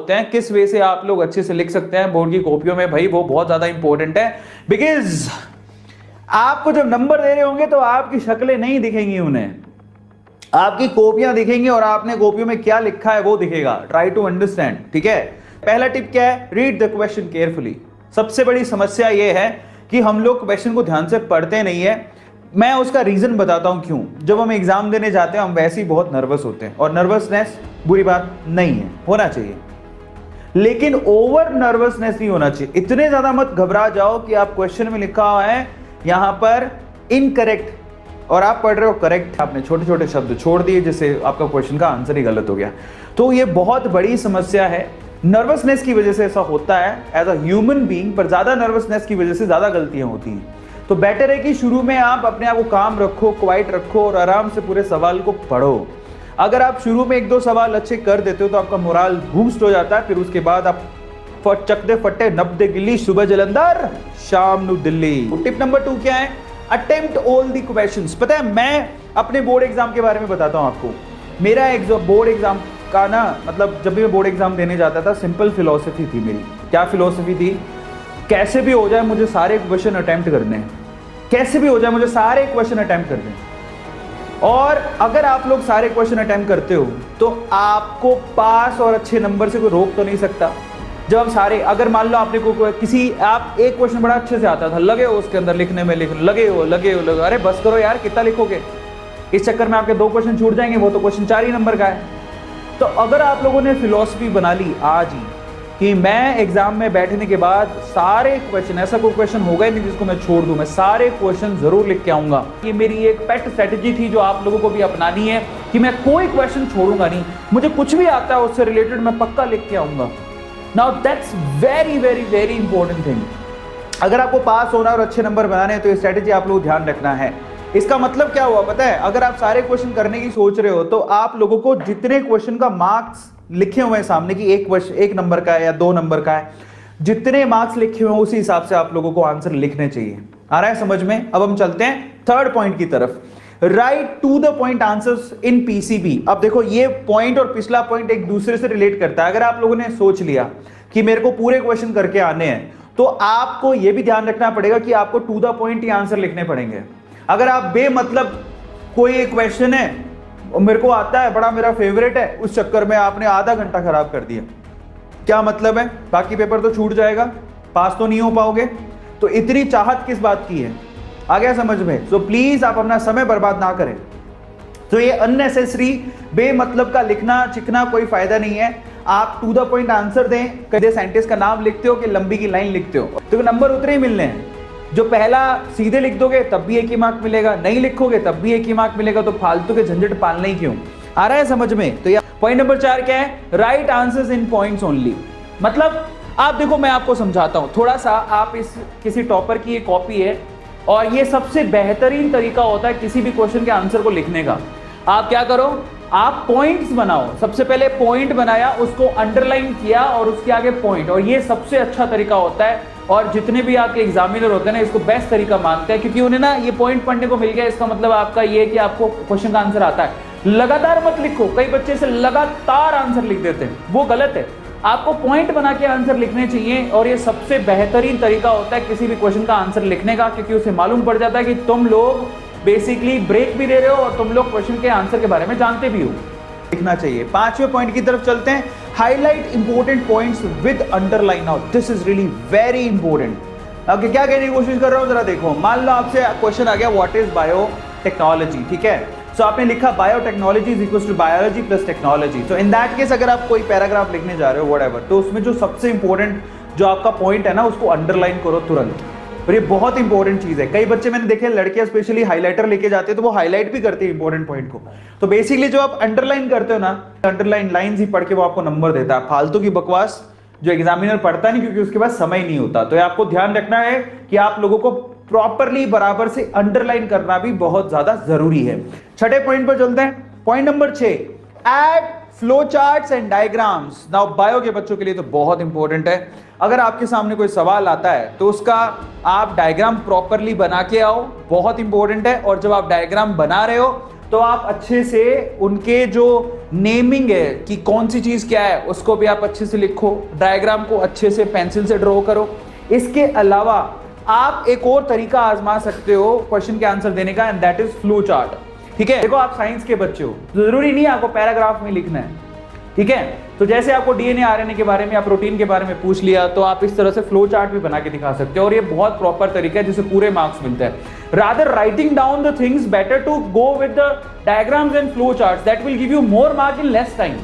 होते हैं, किस वे से आप लोग अच्छे से लिख सकते हैं बोर्ड की कॉपियों में, भाई वो बहुत ज्यादा इंपॉर्टेंट है। बिकॉज आपको जब नंबर दे रहे होंगे तो आपकी शक्लें नहीं दिखेंगी, उन्हें आपकी कॉपियां दिखेंगी और आपने कॉपियों में क्या लिखा है वो दिखेगा। ट्राई टू अंडरस्टैंड, ठीक है। पहला टिप क्या है, रीड द क्वेश्चन केयरफुली। सबसे बड़ी समस्या ये है कि हम लोग क्वेश्चन को ध्यान से पढ़ते नहीं है। मैं उसका रीजन बताता हूं क्यों। जब हम एग्जाम देने जाते हैं हम वैसे ही बहुत नर्वस होते हैं, और नर्वसनेस बुरी बात नहीं है, होना चाहिए, लेकिन ओवर नर्वसनेस नहीं होना चाहिए। इतने ज्यादा मत घबरा जाओ कि आप क्वेश्चन में लिखा हुआ है यहां पर इनकरेक्ट और आप पढ़ रहे हो करेक्ट, आपने छोटे छोटे शब्द छोड़ दिए जिससे आपका क्वेश्चन का आंसर ही गलत हो गया। तो ये बहुत बड़ी समस्या है। नर्वसनेस की वजह से ऐसा होता है एज अ ह्यूमन बीइंग, पर ज्यादा नर्वसनेस की वजह से ज्यादा गलतियां होती हैं। तो बेटर है कि शुरू में आप अपने आप को काम रखो, क्वाइट रखो और आराम से पूरे सवाल को पढ़ो। अगर आप शुरू में 1-2 सवाल अच्छे कर देते हो तो आपका मोराल बूस्ट हो जाता है। फिर उसके बाद आप चकदे फट्टे नब्दे गिल्ली, सुबह जलंधर शाम नु दिल्ली। टिप नंबर 2 क्या है, अटेम्प्ट ऑल द क्वेश्चंस। पता है मैं अपने बोर्ड एग्जाम के बारे में बताता हूं आपको। मेरा बोर्ड एग्जाम का ना, मतलब जब भी मैं बोर्ड एग्जाम देने जाता था, सिंपल फिलॉसफी थी मेरी। क्या फिलॉसफी थी, कैसे भी हो जाए मुझे सारे क्वेश्चन अटेम्प्ट करने हैं, कैसे भी हो जाए मुझे सारे क्वेश्चन अटेम्प्ट करने हैं। और अगर आप लोग सारे क्वेश्चन अटेम्प्ट करते हो तो आपको पास और अच्छे नंबर से कोई रोक तो नहीं सकता। जब आप सारे, अगर मान लो आपने को किसी, आप एक क्वेश्चन बड़ा अच्छे से आता था, लगे हो उसके अंदर लिखने में, लगे हो, अरे बस करो यार, कितना लिखोगे। इस चक्कर में आपके 2 क्वेश्चन छूट जाएंगे, वो तो क्वेश्चन 4 ही नंबर का है। तो अगर आप लोगों ने फिलॉसफी बना ली आज ही कि मैं एग्जाम में बैठने के बाद सारे क्वेश्चन, ऐसा कोई क्वेश्चन होगा ही नहीं जिसको मैं छोड़ दूं, मैं सारे क्वेश्चन जरूर लिख के आऊंगा। ये मेरी एक पेट स्ट्रेटजी थी जो आप लोगों को भी अपनानी है कि मैं कोई क्वेश्चन छोड़ूंगा नहीं, मुझे कुछ भी आता है उससे रिलेटेड मैं पक्का लिख के आऊंगा। Now that's very very very important thing. अगर आपको पास होना और अच्छे नंबर बनाने हैं तो ये स्ट्रेटजी आप लोगों को ध्यान रखना है। इसका मतलब क्या हुआ पता है, अगर आप सारे क्वेश्चन करने की सोच रहे हो तो आप लोगों को जितने क्वेश्चन का मार्क्स लिखे हुए हैं सामने की, एक नंबर का है या 2 नंबर का है, जितने मार्क्स लिखे हुए हैं उसी हिसाब से आप लोगों को आंसर लिखने चाहिए। आ रहा है समझ में। अब हम चलते हैं थर्ड पॉइंट की तरफ, write to the point answers in PCB. अब देखो ये पॉइंट और पिछला पॉइंट एक दूसरे से रिलेट करता है। अगर आप लोगों ने सोच लिया कि मेरे को पूरे क्वेश्चन करके आने हैं तो आपको यह भी ध्यान रखना पड़ेगा कि आपको टू द पॉइंट ही आंसर लिखने पड़ेंगे। अगर आप बेमतलब कोई एक क्वेश्चन है और मेरे को आता है, बड़ा मेरा फेवरेट है, उस चक्कर में आपने आधा घंटा खराब कर दिया, क्या मतलब है, बाकी पेपर तो छूट जाएगा, पास तो नहीं हो पाओगे। तो इतनी चाहत किस बात की है, आ गया समझ में। सो प्लीज आप अपना समय बर्बाद ना करें। तो ये अननेसेसरी बेमतलब का लिखना चिकना कोई फायदा नहीं है। आप टू द पॉइंट आंसर दें। कभी साइंटिस्ट का नाम लिखते हो कि लंबी की लाइन लिखते हो, तो नंबर उतने ही मिलने हैं। जो पहला सीधे लिख दोगे तब भी 1 ही मार्क मिलेगा, नहीं लिखोगे तब भी 1 ही मार्क मिलेगा, तो फालतू के झंझट पालने ही क्यों। आ रहा है समझ में। तो ये पॉइंट नंबर 4 क्या है, right answers in points only. मतलब आप देखो, मैं आपको समझाता हूं थोड़ा सा। आप इस किसी टॉपर की ये कॉपी है और ये सबसे बेहतरीन तरीका होता है किसी भी क्वेश्चन के आंसर को लिखने का। आप क्या करो, आप पॉइंट्स बनाओ। सबसे पहले पॉइंट बनाया, उसको अंडरलाइन किया और उसके आगे पॉइंट, और ये सबसे अच्छा तरीका होता है। और जितने भी आपके एग्जामिनर होते हैं ना, इसको बेस्ट तरीका मानते हैं, क्योंकि उन्हें ना ये पॉइंट पढ़ने को मिल गया। इसका मतलब आपका ये कि आपको क्वेश्चन का आंसर आता है। लगातार मत लिखो, कई बच्चे से लगातार आंसर लिख देते हैं, वो गलत है। आपको पॉइंट बना के आंसर लिखने चाहिए, और ये सबसे बेहतरीन तरीका होता है किसी भी क्वेश्चन का आंसर लिखने का, क्योंकि उसे मालूम पड़ जाता है कि तुम लोग बेसिकली ब्रेक भी दे रहे हो और तुम लोग क्वेश्चन के आंसर के बारे में जानते भी हो। लिखना चाहिए। 5वें पॉइंट की तरफ चलते हैं, highlight important points with underline out. This is really very important. Okay, क्या कहने की कोशिश कर रहा हूं जरा देखो। मान लो आपसे क्वेश्चन आ गया, व्हाट इज बायोटेक्नोलॉजी, ठीक है। सो आपने लिखा biotechnology is equals to biology plus technology. So in that case अगर आप कोई पैराग्राफ लिखने जा रहे हो व्हाटएवर, तो उसमें जो सबसे इंपॉर्टेंट जो आपका पॉइंट है ना, उसको अंडरलाइन करो तुरंत। और ये बहुत इंपॉर्टेंट चीज है। कई बच्चे मैंने देखे, लड़कियां स्पेशली हाइलाइटर लेके जाते हैं तो वो हाईलाइट भी करते हैं इंपॉर्टेंट पॉइंट को। तो बेसिकली जो आप अंडरलाइन करते हो ना, अंडरलाइन लाइंस ही पढ़ के वो आपको नंबर देता है। फालतू की बकवास जो एग्जामिनर पढ़ता नहीं, क्योंकि उसके पास समय नहीं होता। तो आपको ध्यान रखना है कि आप लोगों को प्रॉपरली बराबर से अंडरलाइन करना भी बहुत ज्यादा जरूरी है। 6ठे पॉइंट पर चलते हैं, point number 6, add flow charts and diagrams. Now bio के बच्चों के लिए तो बहुत इंपॉर्टेंट है। अगर आपके सामने कोई सवाल आता है तो उसका आप डायग्राम प्रॉपरली बना के आओ, बहुत इंपॉर्टेंट है। और जब आप डायग्राम बना रहे हो तो आप अच्छे से उनके जो नेमिंग है कि कौन सी चीज क्या है उसको भी आप अच्छे से लिखो, डायग्राम को अच्छे से पेंसिल से ड्रॉ करो। इसके अलावा आप एक और तरीका आजमा सकते हो क्वेश्चन के आंसर देने का, and that is flow chart. ठीक है, देखो आप साइंस के बच्चे हो, जरूरी नहीं है आपको पैराग्राफ में लिखना है। ठीक है, तो जैसे आपको डीएनए आरएनए के बारे में या प्रोटीन के बारे में पूछ लिया, तो आप इस तरह से फ्लो चार्ट भी बना के दिखा सकते हो, और ये बहुत प्रॉपर तरीका है जिससे पूरे मार्क्स मिलते हैं। Rather writing down the things, better to go with the diagrams and flow charts, that will give you more mark in less time.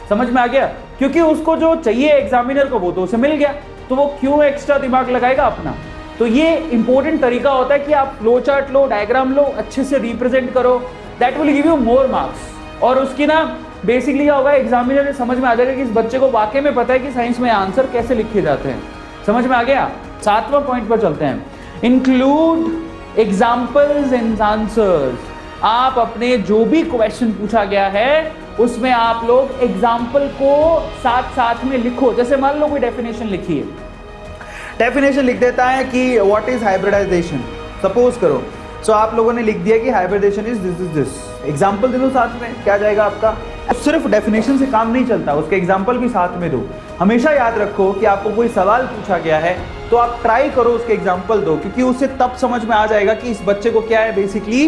समझ में आ गया? क्योंकि उसको जो चाहिए एग्जामिनर को वो तो उसे मिल गया, तो वो क्यों एक्स्ट्रा दिमाग लगाएगा अपना। तो ये इंपॉर्टेंट तरीका होता है कि आप फ्लो चार्ट लो, डायग्राम लो, अच्छे से रिप्रेजेंट करो, that will give you more marks. और उसकी ना बेसिकली क्या होगा, एग्जामिनर समझ में आ जाएगा कि इस बच्चे को वाकई में पता है कि साइंस में आंसर कैसे लिखे जाते हैं। समझ में आ गया? 7वां पॉइंट पर चलते हैं, इंक्लूड एग्जाम्पल्स एंड आंसर्स। आप अपने जो भी क्वेश्चन पूछा गया है उसमें आप लोग एग्जाम्पल को साथ साथ में लिखो। जैसे मान लो कोई डेफिनेशन लिखी है, डेफिनेशन लिख देता है कि व्हाट इज हाइब्रिडाइजेशन, सपोज करो। सो आप लोगों ने लिख दिया कि hybridization is this is this, example दे दो साथ में, क्या जाएगा आपका? सिर्फ डेफिनेशन से काम नहीं चलता, उसके एग्जाम्पल भी साथ में दो। हमेशा याद रखो कि आपको कोई सवाल पूछा गया है तो आप ट्राई करो उसके एग्जाम्पल दो, क्योंकि उससे तब समझ में आ जाएगा कि इस बच्चे को क्या है, बेसिकली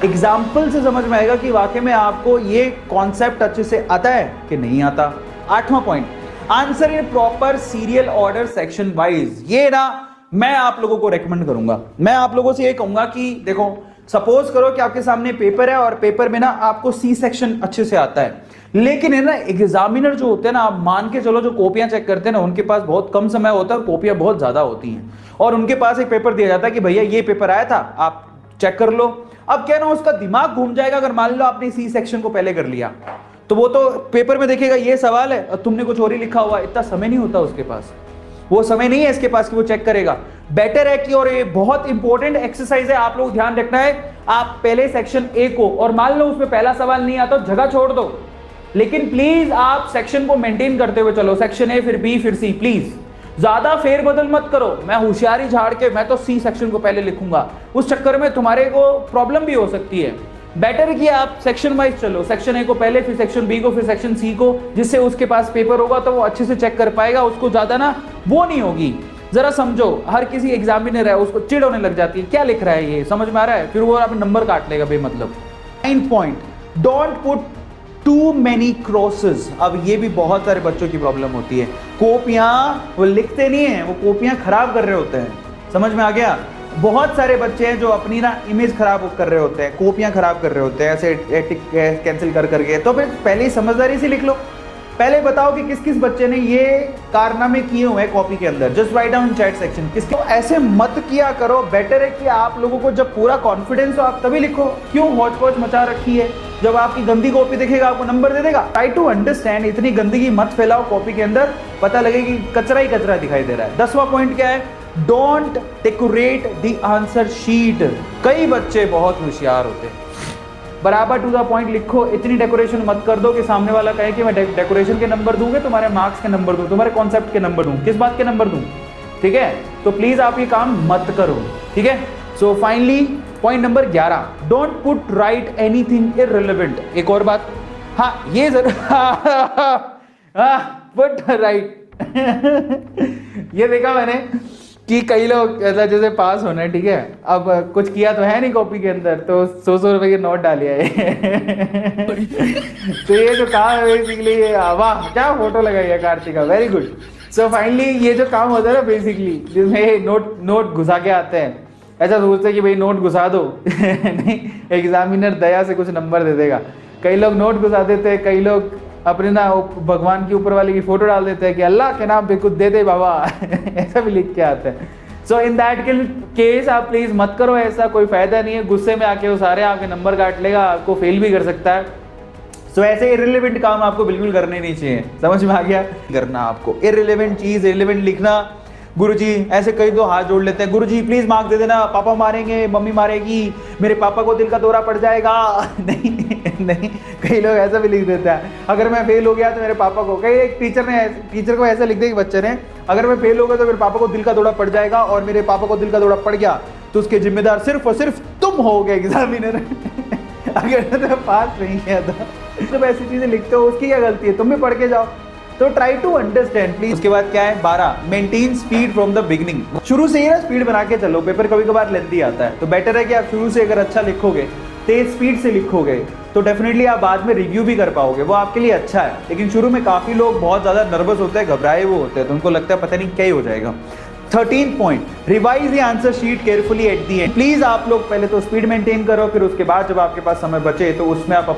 एग्जाम्पल से समझ में आएगा कि वाकई में आपको ये कॉन्सेप्ट अच्छे से आता है कि नहीं आता। 8वां point, answer in proper serial order section wise. ये ना मैं आप लोगों को रेकमेंड करूंगा, मैं आप लोगों से ये कहूंगा कि देखो सपोज करो कि आपके सामने पेपर है और पेपर में ना आपको सी सेक्शन अच्छे से आता है, लेकिन है ना एग्जामिनर जो होते हैं ना, आप मान के चलो जो कॉपियां चेक करते हैं ना, उनके पास बहुत कम समय होता है और कॉपियां बहुत ज्यादा होती हैं, और उनके पास एक पेपर दिया जाता है कि भैया ये पेपर आया था, आप चेक कर लो। अब क्या ना उसका दिमाग घूम जाएगा, अगर मान लो आपने सी सेक्शन को पहले कर लिया तो वो तो पेपर में देखेगा ये सवाल है और तुमने कुछ और ही लिखा हुआ, इतना समय नहीं होता उसके पास, वो समय नहीं है इसके पास कि वो चेक करेगा। बेटर है कि, और ये बहुत इंपॉर्टेंट एक्सरसाइज है, आप लोग ध्यान रखना है, आप पहले सेक्शन ए को, और मान लो उसमें पहला सवाल नहीं आता तो जगह छोड़ दो, लेकिन प्लीज आप सेक्शन को मेंटेन करते हुए चलो, सेक्शन ए फिर बी फिर सी, प्लीज ज्यादा फेरबदल मत करो। मैं होशियारी झाड़ के मैं तो सी सेक्शन को पहले लिखूंगा, उस चक्कर में तुम्हारे को प्रॉब्लम भी हो सकती है। बेटर कि आप सेक्शन वाइज चलो, सेक्शन ए को पहले, फिर सेक्शन बी को, फिर सेक्शन सी को, जिससे उसके पास पेपर होगा तो वो अच्छे से चेक कर पाएगा, उसको ज्यादा ना वो नहीं होगी। जरा समझो, हर किसी एग्जामिनर है उसको चिढ़ होने लग जाती है, क्या लिख रहा है ये, समझ में आ रहा है, फिर वो आप नंबर काट लेगा बेमतलब। 9 point, don't put too many crosses. अब ये भी बहुत सारे बच्चों की प्रॉब्लम होती है, कॉपियां वो लिखते नहीं है, वो कॉपियां खराब कर रहे होते हैं। समझ में आ गया? बहुत सारे बच्चे हैं जो अपनी ना इमेज खराब कर रहे होते हैं, कॉपियां खराब कर रहे होते हैं ऐसे टिक कैंसिल कर करके। तो फिर पहले ही समझदारी से लिख लो, पहले बताओ कि किस किस बच्चे ने ये कारनामे किए हुए हैं कॉपी के अंदर, just write down chat section. किसको ऐसे मत किया करो, बेटर है कि आप लोगों को जब पूरा कॉन्फिडेंस हो आप तभी लिखो। क्यों हौच पौच मचा रखी है, जब आपकी गंदी कॉपी देखेगा आपको नंबर दे देगा। ट्राई टू अंडरस्टैंड, इतनी गंदगी मत फैलाओ कॉपी के अंदर, पता लगे कि कचरा ही कचरा दिखाई दे रहा है। 10वां पॉइंट क्या है, don't decorate the answer sheet. कई बच्चे बहुत होशियार होते हैं, बराबर टू द पॉइंट लिखो, इतनी डेकोरेशन मत कर दो कि सामने वाला कहे कि मैं डेकोरेशन के नंबर दूंगे, तुम्हारे मार्क्स के नंबर दूं, तुम्हारे कॉन्सेप्ट के नंबर दूं, किस बात के नंबर दूं। ठीक है, तो प्लीज आप ये काम मत करो। ठीक है, so finally point number 11, don't put right anything irrelevant. एक और बात, हाँ ये जरूर पुट राइट ये देखा मैंने कि कई लोग ऐसा जैसे पास होना है, ठीक है, अब कुछ किया तो है नहीं कॉपी के अंदर, तो 100 रुपए के नोट डालिए तो ये जो काम है बेसिकली, वाह क्या फोटो लगाई है Kartika, very good. So finally ये जो काम होता है ना बेसिकली, जिसमें नोट घुसा के आते हैं, ऐसा सोचते हैं कि भाई नोट घुसा दो नहीं, एग्जामिनर दया से कुछ नंबर दे देगा। कई लोग नोट घुसा देते हैं, कई लोग अपने ना भगवान की ऊपर वाले की फोटो डाल देते हैं कि अल्लाह के नाम पे कुछ दे दे बाबा ऐसा भी लिख के आते हैं। सो इन दैट केस आप प्लीज मत करो ऐसा, कोई फायदा नहीं है, गुस्से में आके वो सारे आपके नंबर काट लेगा, आपको फेल भी कर सकता है। सो ऐसे इररिलेवेंट काम आपको बिल्कुल करने नहीं चाहिए, समझ में आ गया? करना आपको इररिलेवेंट चीज, इररिलेवेंट लिखना। गुरुजी ऐसे कई तो हाथ जोड़ लेते हैं, गुरुजी प्लीज मार्क्स दे देना, पापा मारेंगे, मम्मी मारेगी, मेरे पापा को दिल का दौरा पड़ जाएगा नहीं नहीं, कई लोग ऐसा भी लिख देता है, अगर मैं फेल हो गया तो मेरे पापा को, कई एक टीचर को ऐसा लिख दिया बच्चे ने, अगर मैं फेल हो गया तो मेरे पापा को दिल का दौरा पड़ जाएगा, और मेरे पापा को दिल का दौरा पड़ गया तो उसके जिम्मेदार सिर्फ और सिर्फ तुम होगे एग्जामिनर अगर तुमने पास नहीं किया था, जब ऐसी चीजें लिखते हो उसकी क्या गलती है, तुम भी पढ़ के जाओ। तो ट्राई टू अंडरस्टैंड प्लीज। उसके बाद क्या है 12, maintain speed from the beginning. शुरू से ही ना स्पीड बना के चलो, पेपर कभी कभार लेंथी आता है, तो बेटर है कि आप शुरू से अगर अच्छा लिखोगे, तेज स्पीड से लिखोगे, तो डेफिनेटली आप बाद में रिव्यू भी कर पाओगे, वो आपके लिए अच्छा है। लेकिन शुरू में काफी लोग बहुत ज्यादा नर्वस होते हैं, घबराए हुए होते हैं, तो उनको लगता है पता नहीं क्या ही हो जाएगा। 13th point, revise the answer sheet carefully at the end. Please आप लोग पहले तो स्पीड मेंटेन करो, फिर उसके बाद जब आपके पास समय बचे तो उसमें आप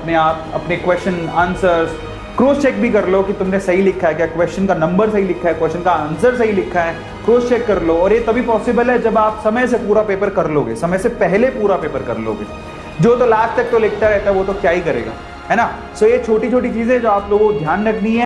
अपने क्वेश्चन आंसर्स क्रॉस चेक भी कर लो कि तुमने सही लिखा है क्या, क्वेश्चन का नंबर सही लिखा है, क्वेश्चन का आंसर सही लिखा है, क्रॉस चेक कर लो। और ये तभी पॉसिबल है जब आप समय से पूरा पेपर कर लोगे, समय से पहले पूरा पेपर कर लोगे। जो तो लास्ट तक तो लिखता रहता है वो तो क्या ही करेगा, है ना। सो ये छोटी छोटी चीजें जो आप लोगों को ध्यान रखनी है।